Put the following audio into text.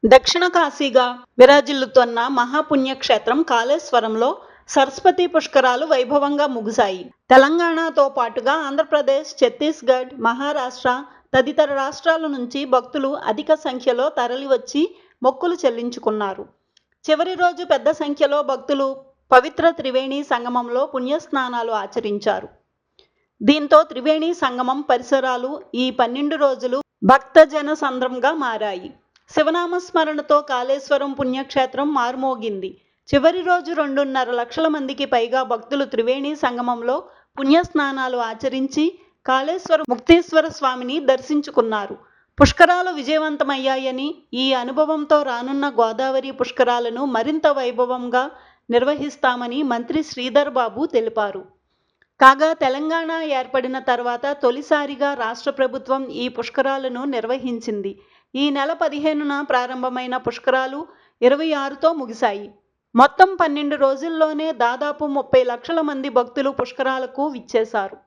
దక్షిణ కాశీగా విరాజిల్లుతోన్న మహాపుణ్యక్షేత్రం కాళేశ్వరంలో సరస్వతీ పుష్కరాలు వైభవంగా ముగిశాయి. తెలంగాణతో పాటుగా ఆంధ్రప్రదేశ్, ఛత్తీస్గఢ్, మహారాష్ట్ర తదితర రాష్ట్రాల నుంచి భక్తులు అధిక సంఖ్యలో తరలివచ్చి మొక్కులు చెల్లించుకున్నారు. చివరి రోజు పెద్ద సంఖ్యలో భక్తులు పవిత్ర త్రివేణి సంగమంలో పుణ్యస్నానాలు ఆచరించారు. దీంతో త్రివేణి సంగమం పరిసరాలు ఈ 12 రోజులు భక్తజన సంద్రంగా మారాయి. శివనామస్మరణతో కాళేశ్వరం పుణ్యక్షేత్రం మార్మోగింది. చివరి రోజు 2.5 లక్షల మందికి పైగా భక్తులు త్రివేణి సంగమంలో పుణ్యస్నానాలు ఆచరించి కాళేశ్వర ముక్తేశ్వర స్వామిని దర్శించుకున్నారు. పుష్కరాలు విజయవంతమయ్యాయని, ఈ అనుభవంతో రానున్న గోదావరి పుష్కరాలను మరింత వైభవంగా నిర్వహిస్తామని మంత్రి శ్రీధర్ బాబు తెలిపారు. కాగా తెలంగాణ ఏర్పడిన తర్వాత తొలిసారిగా రాష్ట్ర ప్రభుత్వం ఈ పుష్కరాలను నిర్వహించింది. ఈ నెల 15న ప్రారంభమైన పుష్కరాలు 26తో ముగిశాయి. మొత్తం 12 రోజుల్లోనే దాదాపు 30 లక్షల మంది భక్తులు పుష్కరాలకు విచ్చేశారు.